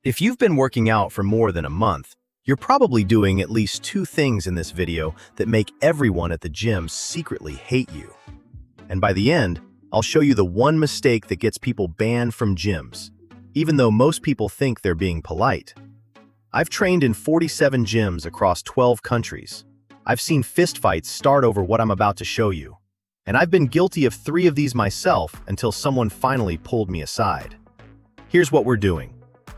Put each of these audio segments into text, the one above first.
If you've been working out for more than a month, you're probably doing at least two things in this video that make everyone at the gym secretly hate you. And by the end, I'll show you the one mistake that gets people banned from gyms, even though most people think they're being polite. I've trained in 47 gyms across 12 countries. I've seen fistfights start over what I'm about to show you. And I've been guilty of 3 of these myself until someone finally pulled me aside. Here's what we're doing.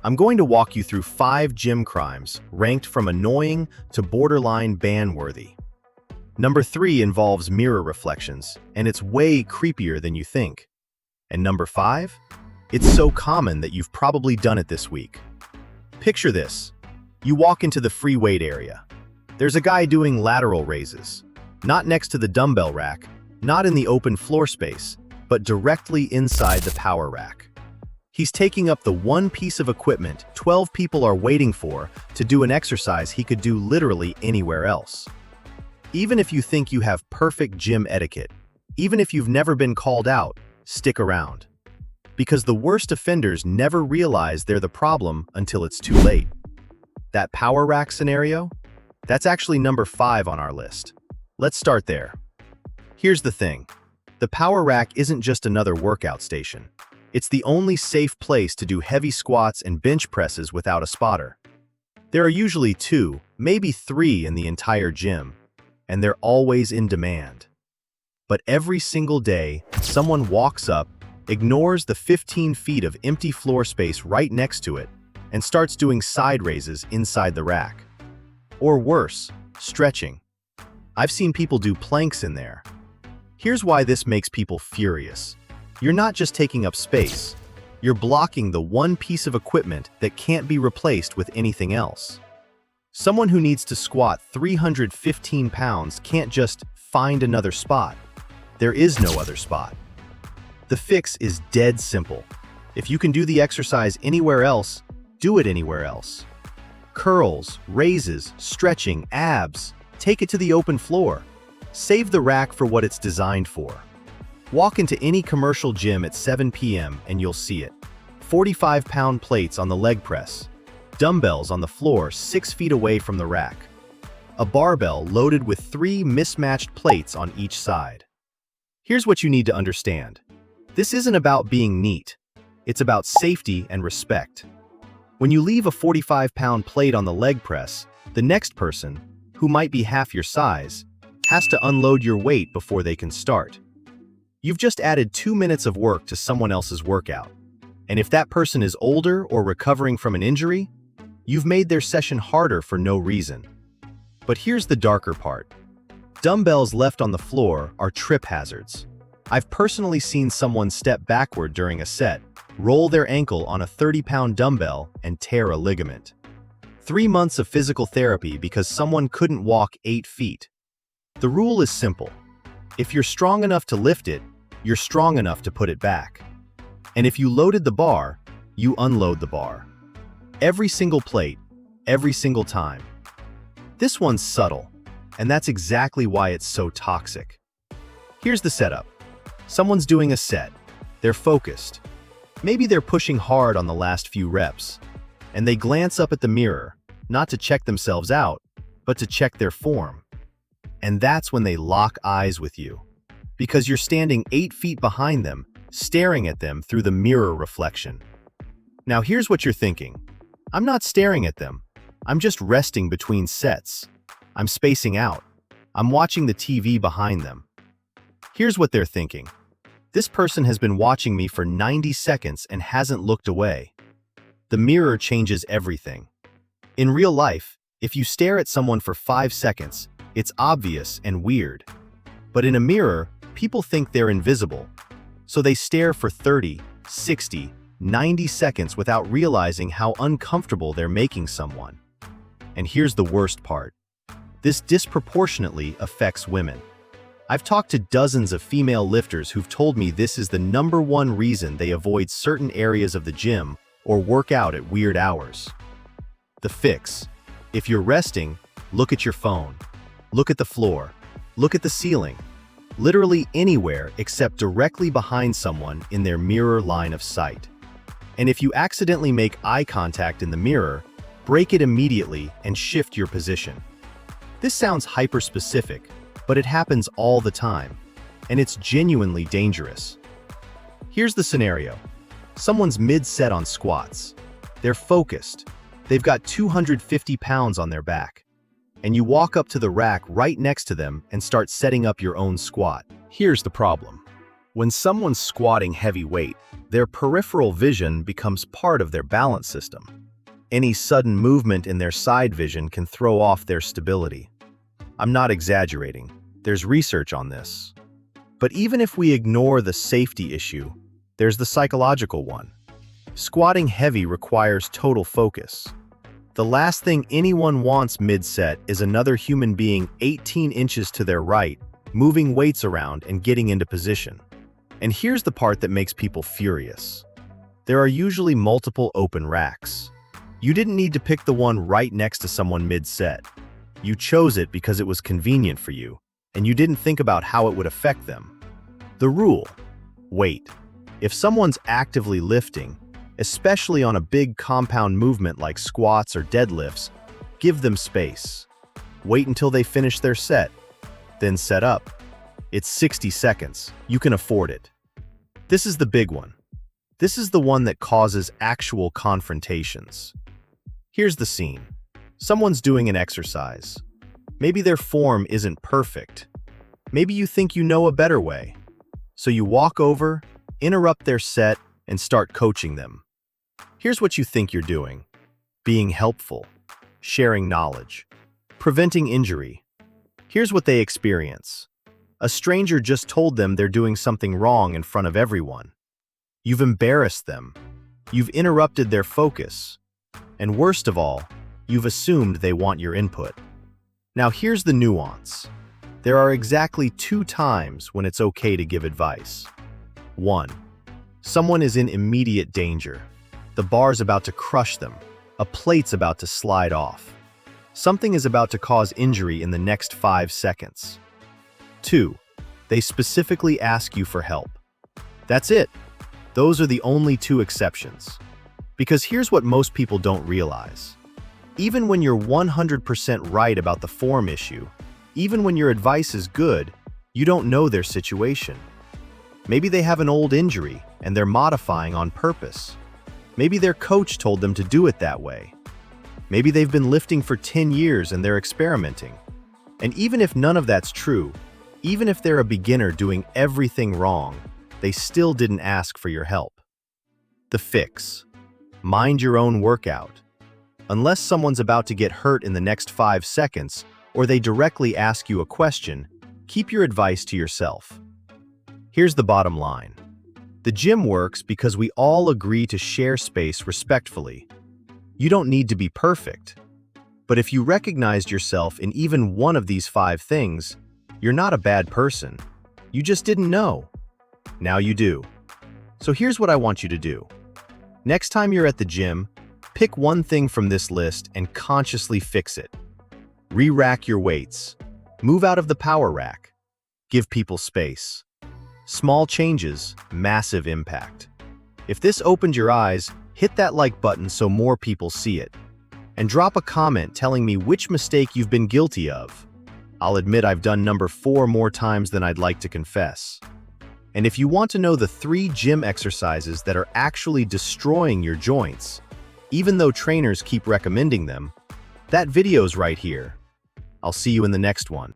I'm going to walk you through 5 gym crimes ranked from annoying to borderline ban-worthy. Number 3 involves mirror reflections, and it's way creepier than you think. And number 5? It's so common that you've probably done it this week. Picture this. You walk into the free weight area. There's a guy doing lateral raises, not next to the dumbbell rack, not in the open floor space, but directly inside the power rack. He's taking up the one piece of equipment 12 people are waiting for to do an exercise he could do literally anywhere else. Even if you think you have perfect gym etiquette, even if you've never been called out, stick around. Because the worst offenders never realize they're the problem until it's too late. That power rack scenario? That's actually number 5 on our list. Let's start there. Here's the thing. The power rack isn't just another workout station. It's the only safe place to do heavy squats and bench presses without a spotter. There are usually 2, maybe 3 in the entire gym, and they're always in demand. But every single day, someone walks up, ignores the 15 feet of empty floor space right next to it, and starts doing side raises inside the rack. Or worse, stretching. I've seen people do planks in there. Here's why this makes people furious. You're not just taking up space, you're blocking the one piece of equipment that can't be replaced with anything else. Someone who needs to squat 315 pounds can't just find another spot. There is no other spot. The fix is dead simple. If you can do the exercise anywhere else, do it anywhere else. Curls, raises, stretching, abs, take it to the open floor. Save the rack for what it's designed for. Walk into any commercial gym at 7 p.m. and you'll see it. 45-pound plates on the leg press. Dumbbells on the floor 6 feet away from the rack. A barbell loaded with 3 mismatched plates on each side. Here's what you need to understand. This isn't about being neat. It's about safety and respect. When you leave a 45-pound plate on the leg press, the next person, who might be half your size, has to unload your weight before they can start. You've just added 2 minutes of work to someone else's workout. And if that person is older or recovering from an injury, you've made their session harder for no reason. But here's the darker part. Dumbbells left on the floor are trip hazards. I've personally seen someone step backward during a set, roll their ankle on a 30-pound dumbbell, and tear a ligament. 3 months of physical therapy because someone couldn't walk 8 feet. The rule is simple. If you're strong enough to lift it, you're strong enough to put it back. And if you loaded the bar, you unload the bar. Every single plate, every single time. This one's subtle, and that's exactly why it's so toxic. Here's the setup. Someone's doing a set. They're focused. Maybe they're pushing hard on the last few reps, and they glance up at the mirror, not to check themselves out, but to check their form. And that's when they lock eyes with you. Because you're standing 8 feet behind them, staring at them through the mirror reflection. Now here's what you're thinking. I'm not staring at them. I'm just resting between sets. I'm spacing out. I'm watching the TV behind them. Here's what they're thinking. This person has been watching me for 90 seconds and hasn't looked away. The mirror changes everything. In real life, if you stare at someone for 5 seconds, it's obvious and weird. But in a mirror, people think they're invisible. So they stare for 30, 60, 90 seconds without realizing how uncomfortable they're making someone. And here's the worst part. This disproportionately affects women. I've talked to dozens of female lifters who've told me this is the #1 reason they avoid certain areas of the gym or work out at weird hours. The fix. If you're resting, look at your phone. Look at the floor. Look at the ceiling. Literally anywhere except directly behind someone in their mirror line of sight. And if you accidentally make eye contact in the mirror, break it immediately and shift your position. This sounds hyper-specific, but it happens all the time, and it's genuinely dangerous. Here's the scenario. Someone's mid-set on squats. They're focused. They've got 250 pounds on their back. And you walk up to the rack right next to them and start setting up your own squat. Here's the problem. When someone's squatting heavy weight, their peripheral vision becomes part of their balance system. Any sudden movement in their side vision can throw off their stability. I'm not exaggerating. There's research on this. But even if we ignore the safety issue, there's the psychological one. Squatting heavy requires total focus. The last thing anyone wants mid-set is another human being 18 inches to their right, moving weights around and getting into position. And here's the part that makes people furious. There are usually multiple open racks. You didn't need to pick the one right next to someone mid-set. You chose it because it was convenient for you, and you didn't think about how it would affect them. The rule: wait. If someone's actively lifting, especially on a big compound movement like squats or deadlifts, give them space. Wait until they finish their set, then set up. It's 60 seconds. You can afford it. This is the big one. This is the one that causes actual confrontations. Here's the scene. Someone's doing an exercise. Maybe their form isn't perfect. Maybe you think you know a better way. So you walk over, interrupt their set, and start coaching them. Here's what you think you're doing: being helpful, sharing knowledge, preventing injury. Here's what they experience. A stranger just told them they're doing something wrong in front of everyone. You've embarrassed them. You've interrupted their focus. And worst of all, you've assumed they want your input. Now here's the nuance. There are exactly 2 times when it's okay to give advice. 1. Someone is in immediate danger. The bar's about to crush them. A plate's about to slide off. Something is about to cause injury in the next 5 seconds. 2. They specifically ask you for help. That's it. Those are the only 2 exceptions. Because here's what most people don't realize. Even when you're 100% right about the form issue, even when your advice is good, you don't know their situation. Maybe they have an old injury and they're modifying on purpose. Maybe their coach told them to do it that way. Maybe they've been lifting for 10 years and they're experimenting. And even if none of that's true, even if they're a beginner doing everything wrong, they still didn't ask for your help. The fix: mind your own workout. Unless someone's about to get hurt in the next 5 seconds, or they directly ask you a question, keep your advice to yourself. Here's the bottom line. The gym works because we all agree to share space respectfully. You don't need to be perfect. But if you recognized yourself in even one of these 5 things, you're not a bad person. You just didn't know. Now you do. So here's what I want you to do. Next time you're at the gym, pick one thing from this list and consciously fix it. Re-rack your weights. Move out of the power rack. Give people space. Small changes, massive impact. If this opened your eyes, hit that like button so more people see it. And drop a comment telling me which mistake you've been guilty of. I'll admit I've done number 4 more times than I'd like to confess. And if you want to know the 3 gym exercises that are actually destroying your joints, even though trainers keep recommending them, that video's right here. I'll see you in the next one.